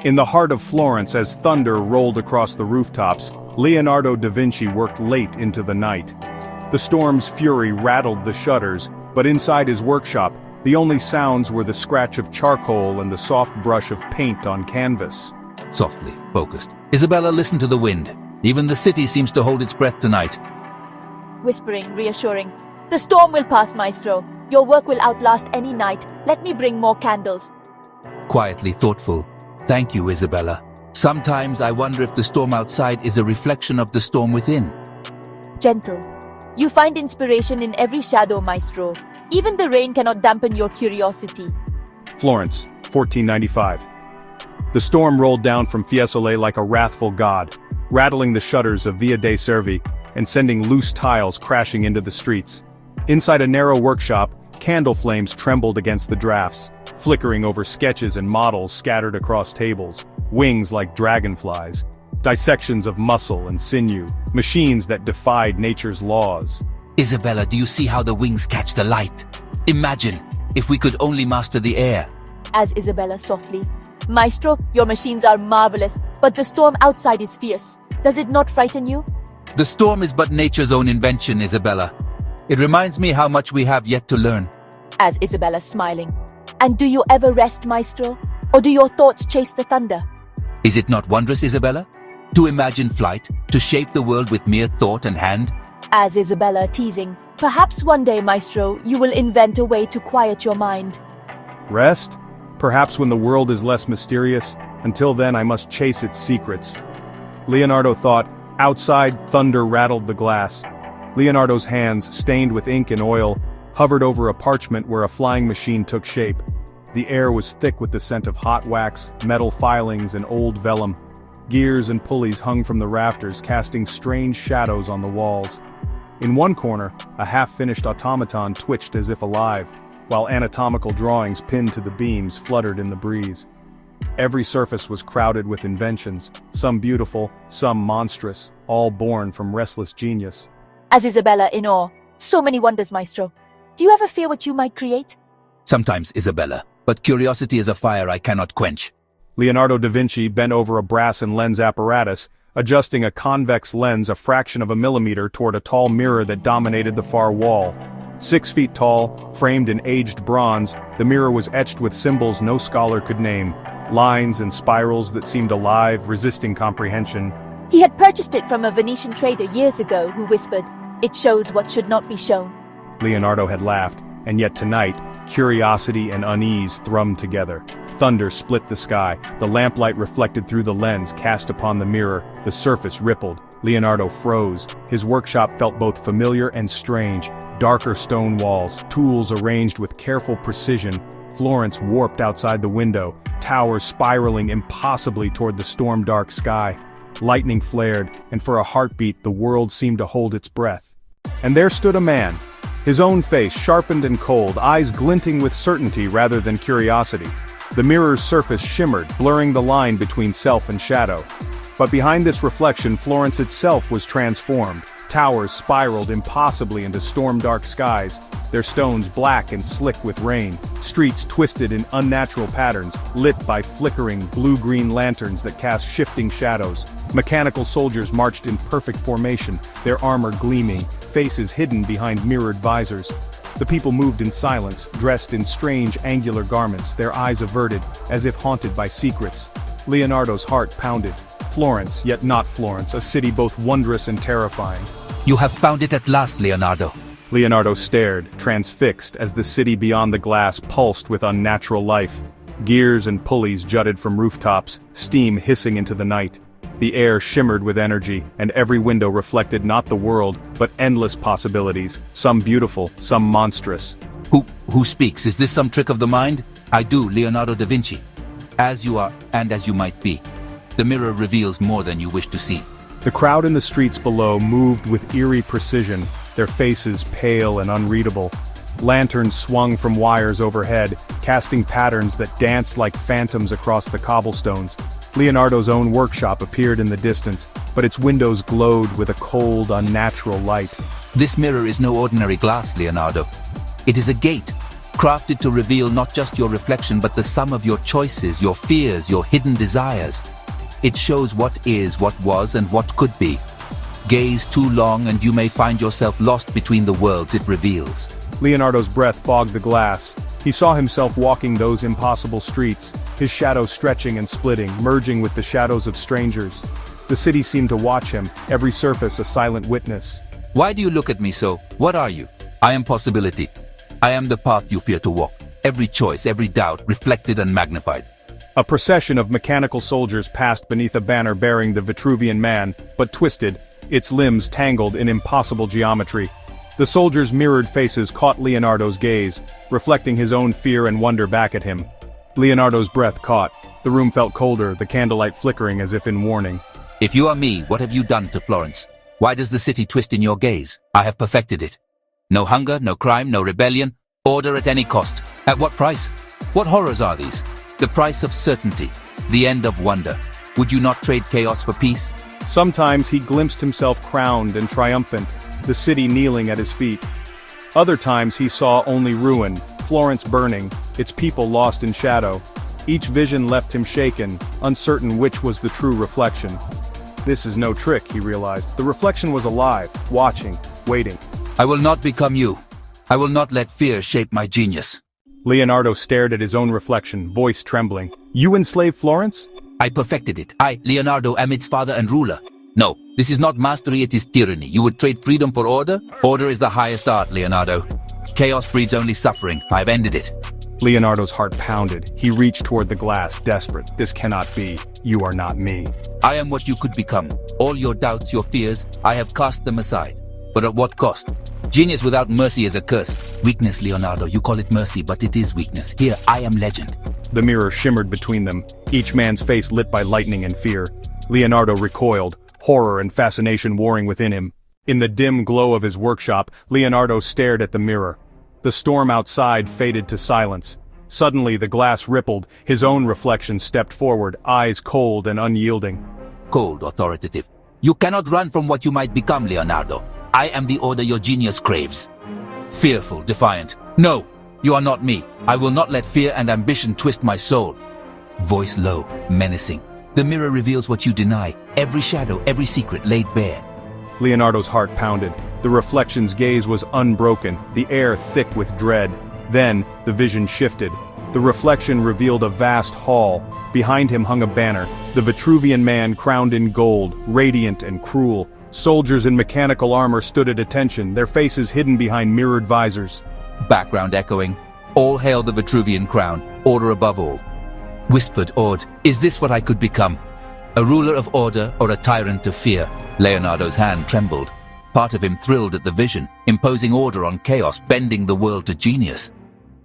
In the heart of Florence, as thunder rolled across the rooftops, Leonardo da Vinci worked late into the night. The storm's fury rattled the shutters, but inside his workshop, the only sounds were the scratch of charcoal and the soft brush of paint on canvas. Softly, focused. Isabella, listen to the wind. Even the city seems to hold its breath tonight. Whispering, reassuring. The storm will pass, Maestro. Your work will outlast any night. Let me bring more candles. Quietly thoughtful. Thank you, Isabella. Sometimes I wonder if the storm outside is a reflection of the storm within. Gentle. You find inspiration in every shadow, Maestro. Even the rain cannot dampen your curiosity. Florence, 1495. The storm rolled down from Fiesole like a wrathful god, rattling the shutters of Via dei Servi and sending loose tiles crashing into the streets. Inside a narrow workshop, candle flames trembled against the drafts, flickering over sketches and models scattered across tables, wings like dragonflies, dissections of muscle and sinew, machines that defied nature's laws. Isabella, do you see how the wings catch the light? Imagine, if we could only master the air. As Isabella softly. Maestro, your machines are marvelous, but the storm outside is fierce. Does it not frighten you? The storm is but nature's own invention, Isabella. It reminds me how much we have yet to learn. As Isabella smiling. And do you ever rest, Maestro? Or do your thoughts chase the thunder? Is it not wondrous, Isabella? To imagine flight, to shape the world with mere thought and hand? As Isabella teasing. Perhaps one day, Maestro, you will invent a way to quiet your mind. Rest? Perhaps when the world is less mysterious. Until then I must chase its secrets. Leonardo thought. Outside, thunder rattled the glass. Leonardo's hands, stained with ink and oil, hovered over a parchment where a flying machine took shape. The air was thick with the scent of hot wax, metal filings, and old vellum. Gears and pulleys hung from the rafters, casting strange shadows on the walls. In one corner, a half-finished automaton twitched as if alive, while anatomical drawings pinned to the beams fluttered in the breeze. Every surface was crowded with inventions, some beautiful, some monstrous, all born from restless genius. As Isabella in awe. So many wonders, Maestro. Do you ever fear what you might create? Sometimes, Isabella, but curiosity is a fire I cannot quench. Leonardo da Vinci bent over a brass and lens apparatus, adjusting a convex lens a fraction of a millimeter toward a tall mirror that dominated the far wall. 6 feet tall, framed in aged bronze, the mirror was etched with symbols no scholar could name, lines and spirals that seemed alive, resisting comprehension. He had purchased it from a Venetian trader years ago who whispered, "It shows what should not be shown." Leonardo had laughed, and yet tonight, curiosity and unease thrummed together. Thunder split the sky, the lamplight reflected through the lens cast upon the mirror, the surface rippled. Leonardo froze. His workshop felt both familiar and strange. Darker stone walls, tools arranged with careful precision. Florence warped outside the window, towers spiraling impossibly toward the storm-dark sky. Lightning flared, and for a heartbeat the world seemed to hold its breath. And there stood a man. His own face sharpened and cold, eyes glinting with certainty rather than curiosity. The mirror's surface shimmered, blurring the line between self and shadow. But behind this reflection, Florence itself was transformed. Towers spiraled impossibly into storm-dark skies, their stones black and slick with rain. Streets twisted in unnatural patterns, lit by flickering blue-green lanterns that cast shifting shadows. Mechanical soldiers marched in perfect formation, their armor gleaming, faces hidden behind mirrored visors. The people moved in silence, dressed in strange angular garments, their eyes averted, as if haunted by secrets. Leonardo's heart pounded. Florence, yet not Florence, a city both wondrous and terrifying. You have found it at last, Leonardo. Leonardo stared, transfixed, as the city beyond the glass pulsed with unnatural life. Gears and pulleys jutted from rooftops, steam hissing into the night. The air shimmered with energy, and every window reflected not the world, but endless possibilities, some beautiful, some monstrous. Who speaks? Is this some trick of the mind? I do, Leonardo da Vinci. As you are, and as you might be. The mirror reveals more than you wish to see. The crowd in the streets below moved with eerie precision, their faces pale and unreadable. Lanterns swung from wires overhead, casting patterns that danced like phantoms across the cobblestones. Leonardo's own workshop appeared in the distance, but its windows glowed with a cold, unnatural light. This mirror is no ordinary glass, Leonardo. It is a gate, crafted to reveal not just your reflection but the sum of your choices, your fears, your hidden desires. It shows what is, what was, and what could be. Gaze too long and you may find yourself lost between the worlds it reveals. Leonardo's breath fogged the glass. He saw himself walking those impossible streets, his shadow stretching and splitting, merging with the shadows of strangers. The city seemed to watch him, every surface a silent witness. Why do you look at me so? What are you? I am possibility. I am the path you fear to walk. Every choice, every doubt, reflected and magnified. A procession of mechanical soldiers passed beneath a banner bearing the Vitruvian man, but twisted, its limbs tangled in impossible geometry. The soldiers' mirrored faces caught Leonardo's gaze, reflecting his own fear and wonder back at him. Leonardo's breath caught. The room felt colder, the candlelight flickering as if in warning. If you are me, what have you done to Florence? Why does the city twist in your gaze? I have perfected it. No hunger, no crime, no rebellion. Order at any cost. At what price? What horrors are these? The price of certainty. The end of wonder. Would you not trade chaos for peace? Sometimes he glimpsed himself crowned and triumphant, the city kneeling at his feet. Other times he saw only ruin, Florence burning, its people lost in shadow. Each vision left him shaken, uncertain which was the true reflection. This is no trick, he realized. The reflection was alive, watching, waiting. I will not become you. I will not let fear shape my genius. Leonardo stared at his own reflection, voice trembling. You enslaved Florence? I perfected it. I, Leonardo, am its father and ruler. No, this is not mastery, it is tyranny. You would trade freedom for order? Order is the highest art, Leonardo. Chaos breeds only suffering. I have ended it. Leonardo's heart pounded. He reached toward the glass, desperate. This cannot be. You are not me. I am what you could become. All your doubts, your fears, I have cast them aside. But at what cost? Genius without mercy is a curse. Weakness, Leonardo, you call it mercy, but it is weakness. Here, I am legend. The mirror shimmered between them, each man's face lit by lightning and fear. Leonardo recoiled, horror and fascination warring within him. In the dim glow of his workshop, Leonardo stared at the mirror. The storm outside faded to silence. Suddenly the glass rippled, his own reflection stepped forward, eyes cold and unyielding. Cold, authoritative. You cannot run from what you might become, Leonardo. I am the order your genius craves. Fearful, defiant. No, you are not me. I will not let fear and ambition twist my soul. Voice low, menacing. The mirror reveals what you deny. Every shadow, every secret laid bare. Leonardo's heart pounded. The reflection's gaze was unbroken, the air thick with dread. Then, the vision shifted. The reflection revealed a vast hall. Behind him hung a banner, the Vitruvian man crowned in gold, radiant and cruel. Soldiers in mechanical armor stood at attention, their faces hidden behind mirrored visors. Background echoing. All hail the Vitruvian crown, order above all. Whispered, awed, is this what I could become? A ruler of order or a tyrant of fear? Leonardo's hand trembled. Part of him thrilled at the vision, imposing order on chaos, bending the world to genius.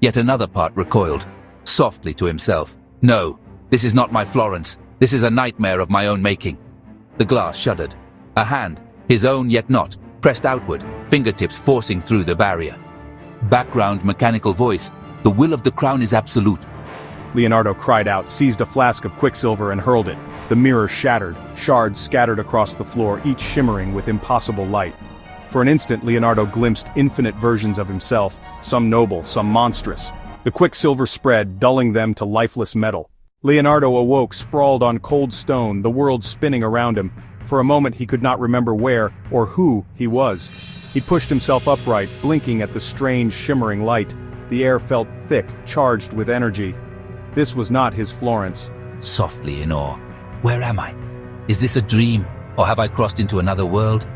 Yet another part recoiled, softly to himself. No, this is not my Florence. This is a nightmare of my own making. The glass shuddered. A hand, his own yet not, pressed outward, fingertips forcing through the barrier. Background mechanical voice. The will of the crown is absolute. Leonardo cried out, seized a flask of quicksilver and hurled it. The mirror shattered, shards scattered across the floor, each shimmering with impossible light. For an instant Leonardo glimpsed infinite versions of himself, some noble, some monstrous. The quicksilver spread, dulling them to lifeless metal. Leonardo awoke, sprawled on cold stone, the world spinning around him. For a moment he could not remember where, or who, he was. He pushed himself upright, blinking at the strange, shimmering light. The air felt thick, charged with energy. This was not his Florence. Softly in awe. Where am I? Is this a dream, or have I crossed into another world?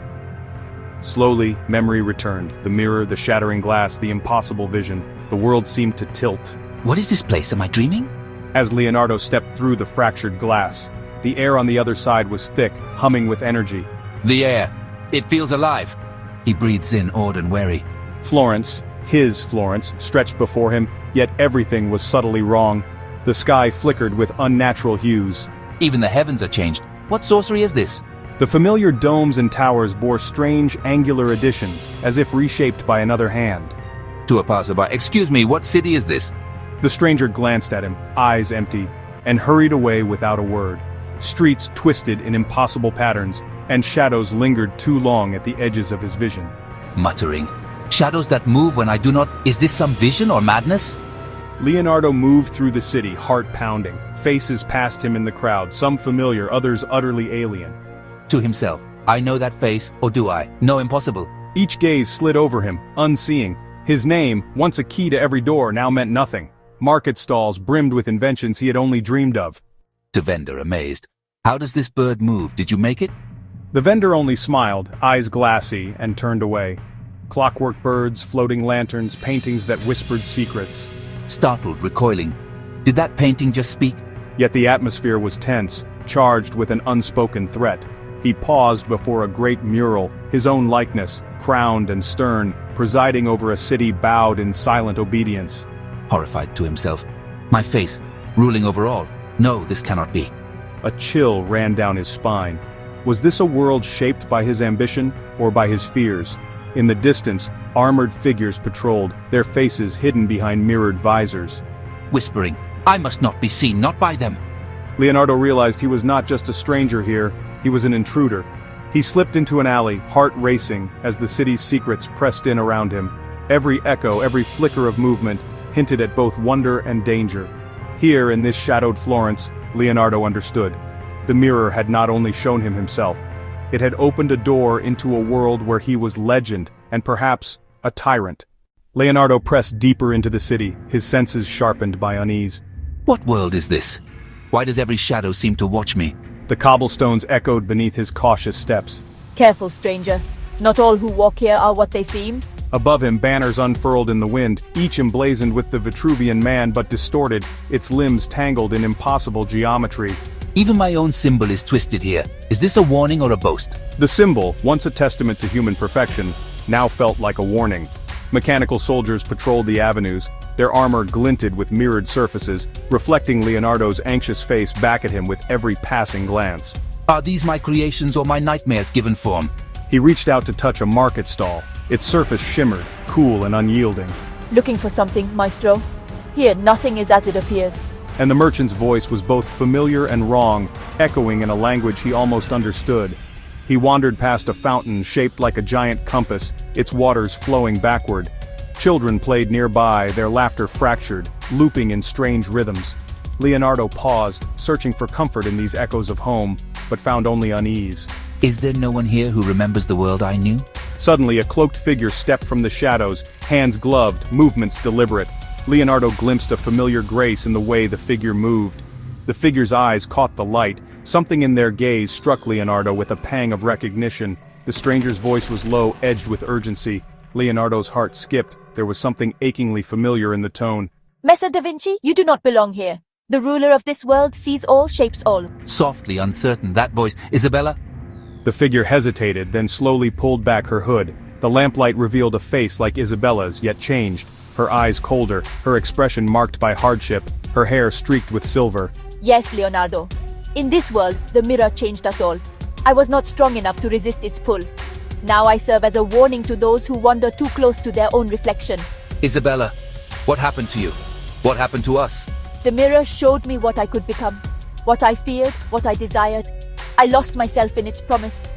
Slowly, memory returned. The mirror, the shattering glass, the impossible vision. The world seemed to tilt. What is this place? Am I dreaming? As Leonardo stepped through the fractured glass, the air on the other side was thick, humming with energy. The air. It feels alive. He breathes in, awed and wary. Florence, his Florence, stretched before him, yet everything was subtly wrong. The sky flickered with unnatural hues. Even the heavens are changed. What sorcery is this? The familiar domes and towers bore strange, angular additions, as if reshaped by another hand. To a passerby, excuse me, what city is this? The stranger glanced at him, eyes empty, and hurried away without a word. Streets twisted in impossible patterns, and shadows lingered too long at the edges of his vision. Muttering, Shadows that move when I do not. Is this some vision or madness? Leonardo moved through the city, heart pounding. Faces passed him in the crowd, some familiar, others utterly alien. To himself, I know that face, or do I? No, impossible. Each gaze slid over him, unseeing. His name, once a key to every door, now meant nothing. Market stalls brimmed with inventions he had only dreamed of. To vendor, amazed. How does this bird move? Did you make it? The vendor only smiled, eyes glassy, and turned away. Clockwork birds, floating lanterns, paintings that whispered secrets. Startled, recoiling. Did that painting just speak? Yet the atmosphere was tense, charged with an unspoken threat. He paused before a great mural, his own likeness, crowned and stern, presiding over a city bowed in silent obedience. Horrified to himself. My face, ruling over all. No, this cannot be. A chill ran down his spine. Was this a world shaped by his ambition, or by his fears? In the distance, armored figures patrolled, their faces hidden behind mirrored visors. Whispering, I must not be seen, not by them. Leonardo realized he was not just a stranger here, he was an intruder. He slipped into an alley, heart racing, as the city's secrets pressed in around him. Every echo, every flicker of movement, hinted at both wonder and danger. Here, in this shadowed Florence, Leonardo understood. The mirror had not only shown him himself, it had opened a door into a world where he was legend, and perhaps, a tyrant. Leonardo pressed deeper into the city, his senses sharpened by unease. What world is this? Why does every shadow seem to watch me? The cobblestones echoed beneath his cautious steps. Careful, stranger. Not all who walk here are what they seem. Above him, banners unfurled in the wind, each emblazoned with the Vitruvian man but distorted, its limbs tangled in impossible geometry. Even my own symbol is twisted here. Is this a warning or a boast? The symbol, once a testament to human perfection, now felt like a warning. Mechanical soldiers patrolled the avenues, their armor glinted with mirrored surfaces, reflecting Leonardo's anxious face back at him with every passing glance. Are these my creations or my nightmares given form? He reached out to touch a market stall. Its surface shimmered, cool and unyielding. Looking for something, maestro? Here, nothing is as it appears. And the merchant's voice was both familiar and wrong, echoing in a language he almost understood. He wandered past a fountain shaped like a giant compass, its waters flowing backward. Children played nearby, their laughter fractured, looping in strange rhythms. Leonardo paused, searching for comfort in these echoes of home, but found only unease. Is there no one here who remembers the world I knew? Suddenly, a cloaked figure stepped from the shadows, hands gloved, movements deliberate. Leonardo glimpsed a familiar grace in the way the figure moved. The figure's eyes caught the light. Something in their gaze struck Leonardo with a pang of recognition. The stranger's voice was low, edged with urgency. Leonardo's heart skipped. There was something achingly familiar in the tone. Messer da Vinci, you do not belong here. The ruler of this world sees all, shapes all. Softly, uncertain, that voice. Isabella? The figure hesitated, then slowly pulled back her hood. The lamplight revealed a face like Isabella's, yet changed. Her eyes colder, her expression marked by hardship, her hair streaked with silver. Yes, Leonardo. In this world, the mirror changed us all. I was not strong enough to resist its pull. Now I serve as a warning to those who wander too close to their own reflection. Isabella, what happened to you? What happened to us? The mirror showed me what I could become, what I feared, what I desired. I lost myself in its promise.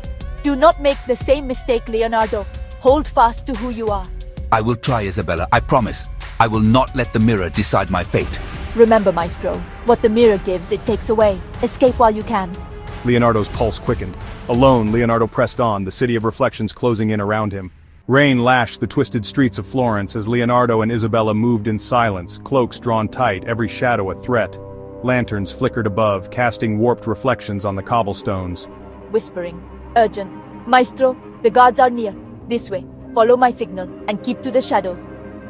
Do not make the same mistake, Leonardo. Hold fast to who you are. I will try, Isabella, I promise. I will not let the mirror decide my fate. Remember, maestro, what the mirror gives, it takes away. Escape while you can. Leonardo's pulse quickened. Alone, Leonardo pressed on, the city of reflections closing in around him. Rain lashed the twisted streets of Florence as Leonardo and Isabella moved in silence, cloaks drawn tight, every shadow a threat. Lanterns flickered above, casting warped reflections on the cobblestones. Whispering. Urgent. Maestro, the guards are near. This way. Follow my signal, and keep to the shadows.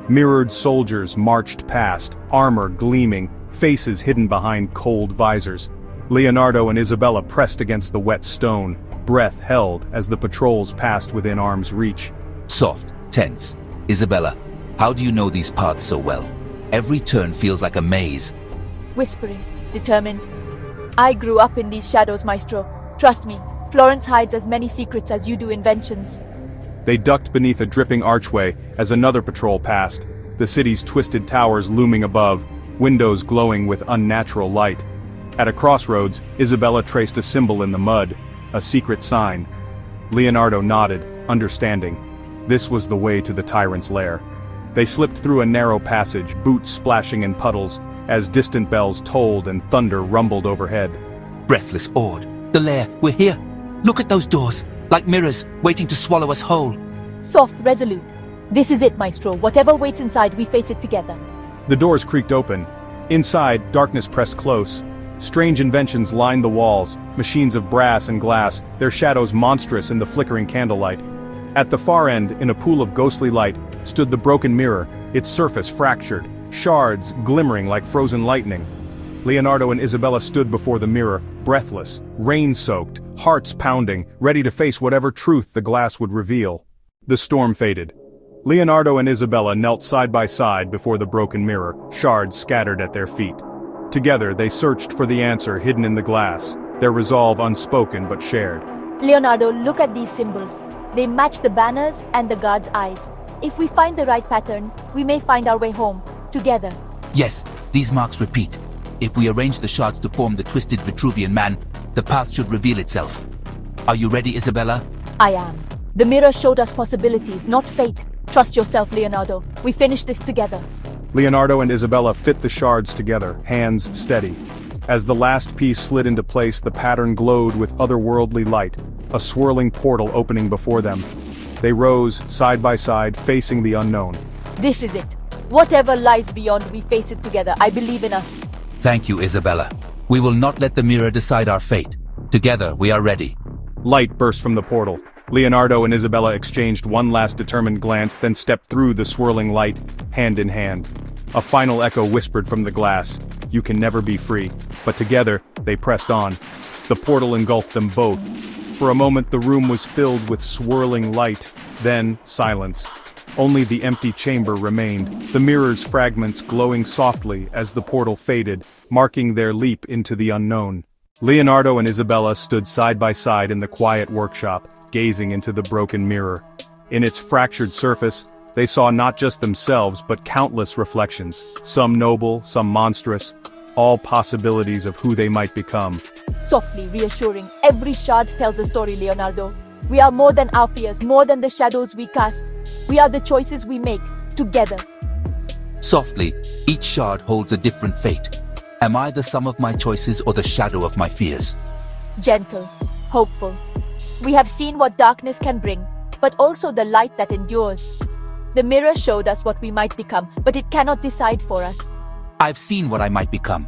Mirrored soldiers marched past, armor gleaming, faces hidden behind cold visors. Leonardo and Isabella pressed against the wet stone, breath held as the patrols passed within arm's reach. Soft, tense. Isabella, how do you know these paths so well? Every turn feels like a maze. Whispering. Determined. I grew up in these shadows, maestro. Trust me, Florence hides as many secrets as you do inventions. They ducked beneath a dripping archway as another patrol passed, the city's twisted towers looming above, windows glowing with unnatural light. At a crossroads, Isabella traced a symbol in the mud, a secret sign. Leonardo nodded, understanding. This was the way to the tyrant's lair. They slipped through a narrow passage, boots splashing in puddles, as distant bells tolled and thunder rumbled overhead. Breathless, awed. The lair, we're here. Look at those doors, like mirrors, waiting to swallow us whole. Soft, resolute. This is it, Maestro. Whatever waits inside, we face it together. The doors creaked open. Inside, darkness pressed close. Strange inventions lined the walls, machines of brass and glass, their shadows monstrous in the flickering candlelight. At the far end, in a pool of ghostly light, stood the broken mirror, its surface fractured, shards glimmering like frozen lightning. Leonardo and Isabella stood before the mirror, breathless, rain-soaked, hearts pounding, ready to face whatever truth the glass would reveal. The storm faded. Leonardo and Isabella knelt side by side before the broken mirror, shards scattered at their feet. Together they searched for the answer hidden in the glass, their resolve unspoken but shared. Leonardo, look at these symbols. They match the banners and the guards' eyes. If we find the right pattern, we may find our way home, together. Yes, these marks repeat. If we arrange the shards to form the twisted Vitruvian man, the path should reveal itself. Are you ready, Isabella? I am. The mirror showed us possibilities, not fate. Trust yourself, Leonardo. We finish this together. Leonardo and Isabella fit the shards together, hands steady. As the last piece slid into place, the pattern glowed with otherworldly light, a swirling portal opening before them. They rose, side by side, facing the unknown. This is it. Whatever lies beyond, we face it together. I believe in us. Thank you, Isabella. We will not let the mirror decide our fate. Together, we are ready. Light burst from the portal. Leonardo and Isabella exchanged one last determined glance, then stepped through the swirling light, hand in hand. A final echo whispered from the glass, "You can never be free." But together, they pressed on. The portal engulfed them both. For a moment the room was filled with swirling light, then silence. Only the empty chamber remained, the mirror's fragments glowing softly as the portal faded, marking their leap into the unknown. Leonardo and Isabella stood side by side in the quiet workshop, gazing into the broken mirror. In its fractured surface, they saw not just themselves but countless reflections, some noble, some monstrous, all possibilities of who they might become. Softly, reassuring. Every shard tells a story, Leonardo. We are more than our fears, more than the shadows we cast. We are the choices we make, together. Softly, each shard holds a different fate. Am I the sum of my choices or the shadow of my fears? Gentle, hopeful. We have seen what darkness can bring, but also the light that endures. The mirror showed us what we might become, but it cannot decide for us. I've seen what I might become.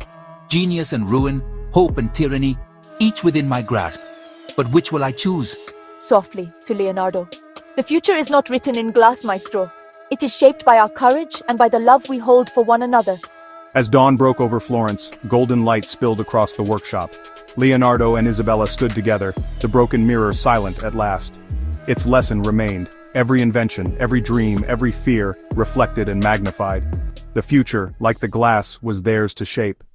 Genius and ruin, hope and tyranny, each within my grasp. But which will I choose? Softly, to Leonardo. The future is not written in glass, Maestro. It is shaped by our courage and by the love we hold for one another. As dawn broke over Florence, golden light spilled across the workshop. Leonardo and Isabella stood together, the broken mirror silent at last. Its lesson remained. Every invention, every dream, every fear, reflected and magnified. The future, like the glass, was theirs to shape.